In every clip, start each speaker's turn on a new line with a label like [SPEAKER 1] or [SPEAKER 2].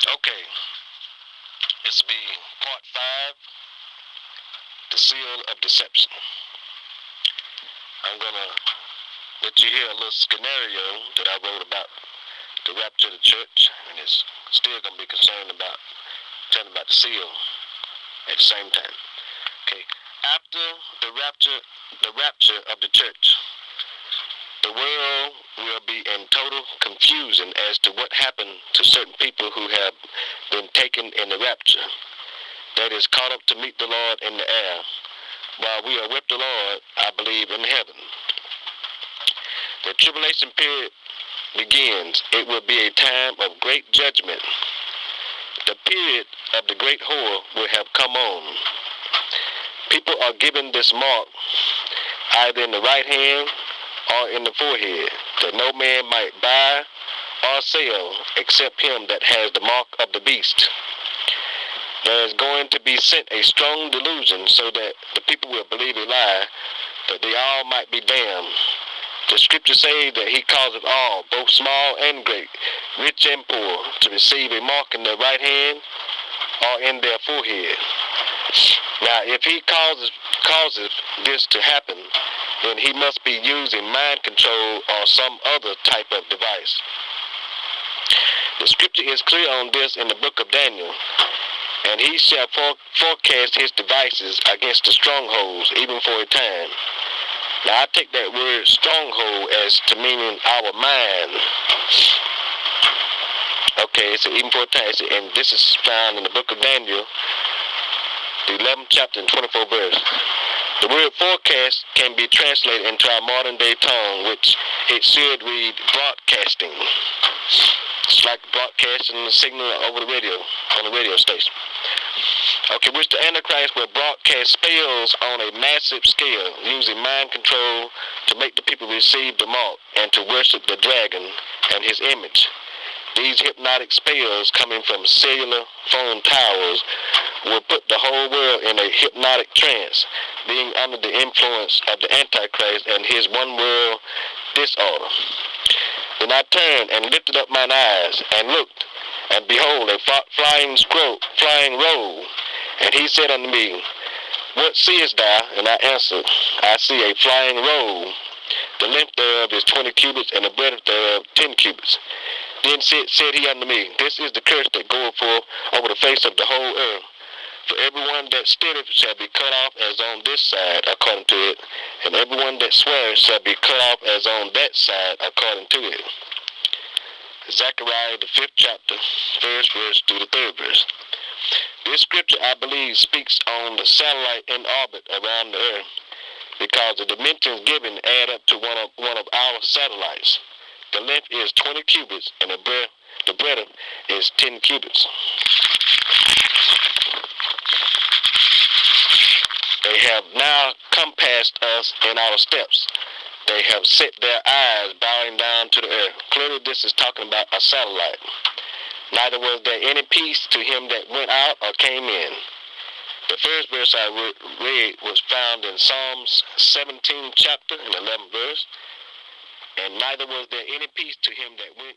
[SPEAKER 1] Okay, this will be part 5, the seal of deception. I'm going to let you hear a little scenario that I wrote about the rapture of the church, and it's still going to be concerned about telling about the seal at the same time. Okay, after the rapture of the church, the world will be in total confusion as to what happened to certain people who have been taken in the rapture. That is caught up to meet the Lord in the air. While we are with the Lord, I believe, in heaven. The tribulation period begins. It will be a time of great judgment. The period of the great whore will have come on. People are given this mark either in the right hand or in the forehead, that no man might buy or sell except him that has the mark of the beast. There is going to be sent a strong delusion so that the people will believe a lie, that they all might be damned. The scriptures say that he causeth all, both small and great, rich and poor, to receive a mark in their right hand or in their forehead. Now, if he causes this to happen, then he must be using mind control or some other type of device. The scripture is clear on this in the book of Daniel. And he shall forecast his devices against the strongholds, even for a time. Now, I take that word stronghold as to meaning our mind. Okay, so even for a time, and this is found in the book of Daniel, the 11th chapter and 24th verse. The word forecast can be translated into our modern day tongue, which it should read broadcasting. It's like broadcasting the signal over the radio, on the radio station. Okay, which the Antichrist will broadcast spells on a massive scale, using mind control to make the people receive the mark and to worship the dragon and his image. These hypnotic spells coming from cellular phone towers will put the whole world in a hypnotic trance, being under the influence of the Antichrist and his one world disorder. Then I turned and lifted up mine eyes and looked, and behold, a flying roll. And he said unto me, What seest thou? And I answered, I see a flying roll. The length thereof is 20 cubits, and the breadth thereof 10 cubits. Then said he unto me, This is the curse that goeth forth over the face of the whole earth. For everyone that stealeth shall be cut off as on this side, according to it, and everyone that sweareth shall be cut off as on that side, according to it. Zechariah, the 5th chapter, 1st verse through the 3rd verse. This scripture, I believe, speaks on the satellite in orbit around the earth, because the dimensions given add up to one of our satellites. The length is 20 cubits, and the breadth is 10 cubits. They have now come past us in our steps. They have set their eyes bowing down to the earth. Clearly, this is talking about a satellite. Neither was there any peace to him that went out or came in. The first verse I read was found in Psalms 17 chapter and 11th verse. And neither was there any peace to him that went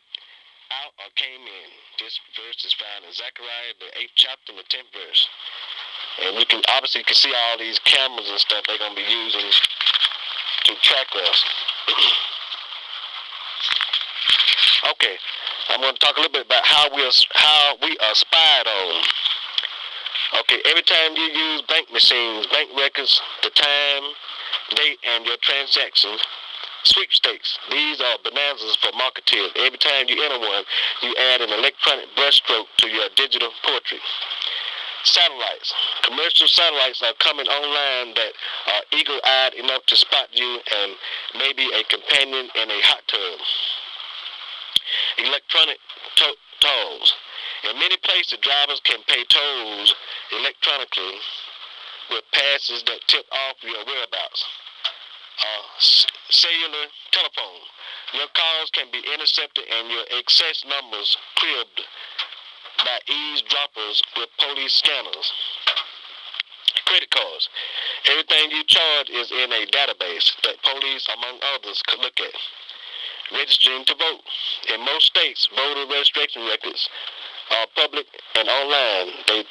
[SPEAKER 1] out or came in. This verse is found in Zechariah, the 8th chapter and the 10th verse. And we can obviously see all these cameras and stuff they're going to be using to track us. Okay, I'm going to talk a little bit about how we are spied on. Okay, every time you use bank machines, bank records, the time, date, and your transactions, sweepstakes. These are bonanzas for marketeers. Every time you enter one, you add an electronic brushstroke to your digital poetry. Satellites. Commercial satellites are coming online that are eagle-eyed enough to spot you and maybe a companion in a hot tub. Electronic tolls. In many places, drivers can pay tolls electronically with passes that tip off your whereabouts. Cellular telephone. Your calls can be intercepted and your access numbers cribbed by eavesdroppers with police scanners. Credit cards. Everything you charge is in a database that police, among others, could look at. Registering to vote. In most states, voter registration records are public and online. They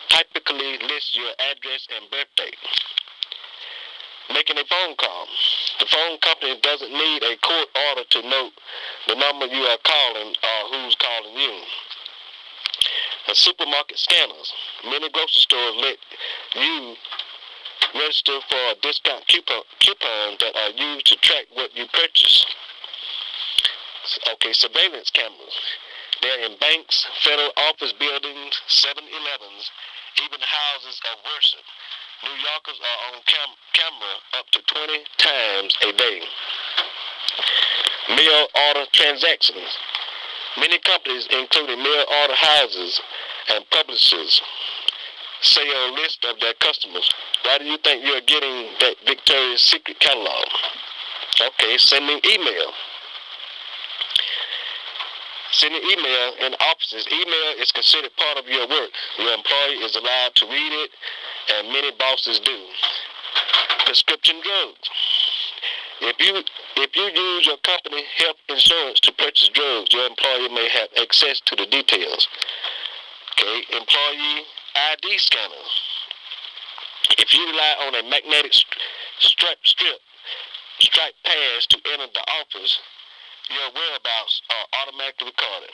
[SPEAKER 1] typically list your address and birthday. Making a phone call. The phone company doesn't need a court order to note the number you are calling or who's calling you. The supermarket scanners. Many grocery stores let you register for discount coupons that are used to track what you purchase. Okay, surveillance cameras. They're in banks, federal office buildings, 7-Elevens, even houses of worship. New Yorkers are on camera up to 20 times a day. Mail order transactions. Many companies, including mail order houses and publishers, sell a list of their customers. Why do you think you're getting that Victoria's Secret catalog? Okay, sending email. Sending email in offices. Email is considered part of your work. Your employee is allowed to read it, and many bosses do. Prescription drugs. If you use your company health insurance to purchase drugs, your employer may have access to the details. Okay, employee ID scanner. If you rely on a magnetic stripe pads to enter the office, your whereabouts are automatically recorded.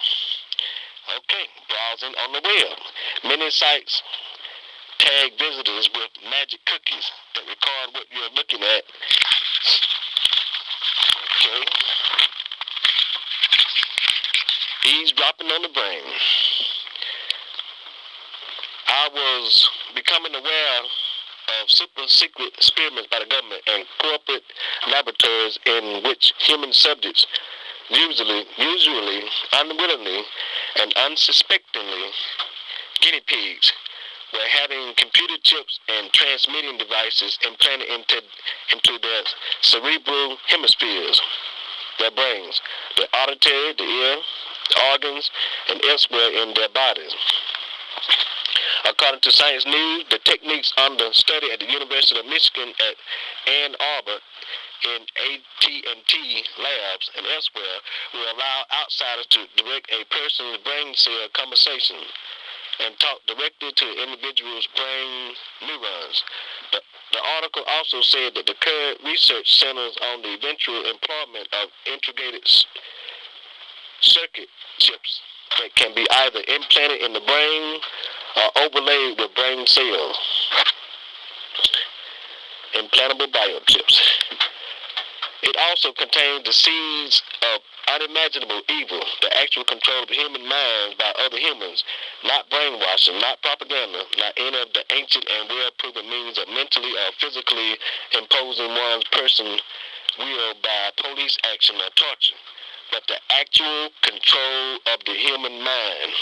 [SPEAKER 1] Okay, browsing on the web. Many sites tag visitors with magic cookies that record what you're looking at. Okay. Eavesdropping on the brain. I was becoming aware of super secret experiments by the government and corporate laboratories in which human subjects, usually unwillingly and unsuspectingly guinea pigs, were having computer chips and transmitting devices implanted into their cerebral hemispheres, their brains, the auditory, the ear, the organs, and elsewhere in their bodies. According to Science News, the techniques under study at the University of Michigan at Ann Arbor in AT&T labs and elsewhere will allow outsiders to direct a person's brain cell conversation and talk directly to the individual's brain neurons. The article also said that the current research centers on the eventual employment of integrated circuit chips that can be either implanted in the brain or overlaid with brain cells. Implantable biochips. It also contains the seeds of unimaginable evil, the actual control of human minds by other humans, not brainwashing, not propaganda, not any of the ancient and well-proven means of mentally or physically imposing one's person will by police action or torture, but the actual control of the human mind.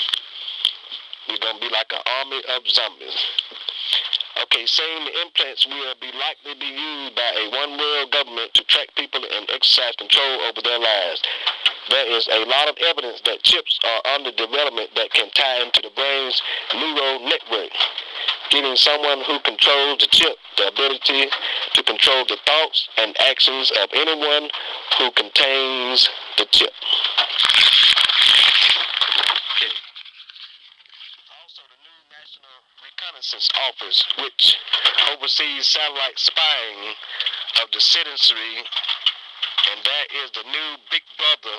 [SPEAKER 1] We're going to be like an army of zombies. Okay, saying the implants will be likely be used by a one-world government to track people and exercise control over their lives. There is a lot of evidence that chips are under development that can tie into the brain's neural network, giving someone who controls the chip the ability to control the thoughts and actions of anyone who contains the chip. Reconnaissance Office, which oversees satellite spying of the citizenry, and that is the new Big Brother,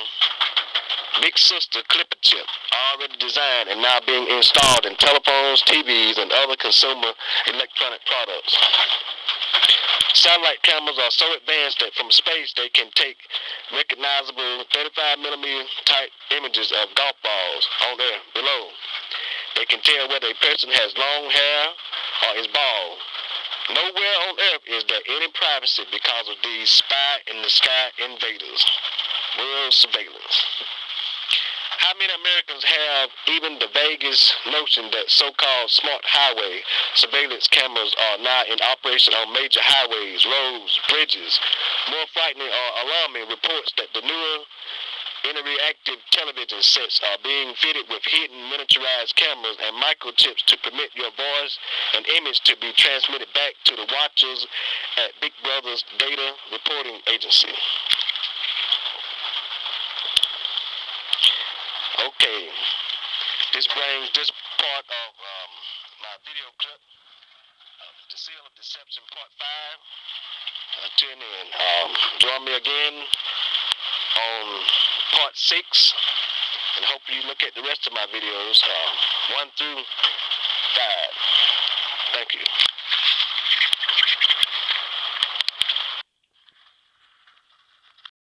[SPEAKER 1] Big Sister Clipper chip, already designed and now being installed in telephones, TVs, and other consumer electronic products. Satellite cameras are so advanced that from space they can take recognizable 35mm type images of golf balls on there below. They can tell whether a person has long hair or is bald. Nowhere on Earth is there any privacy because of these spy-in-the-sky invaders. World surveillance. How many Americans have even the vaguest notion that so-called smart highway surveillance cameras are now in operation on major highways, roads, bridges? More frightening or alarming reports that the newer interactive television sets are being fitted with hidden miniaturized cameras and microchips to permit your voice and image to be transmitted back to the watchers at Big Brother's data reporting agency. Okay. This brings this part of my video clip, The Seal of Deception Part 5. Tune in. Join me again on Part 6. And hope you look at the rest of my videos, 1 through 5. Thank you.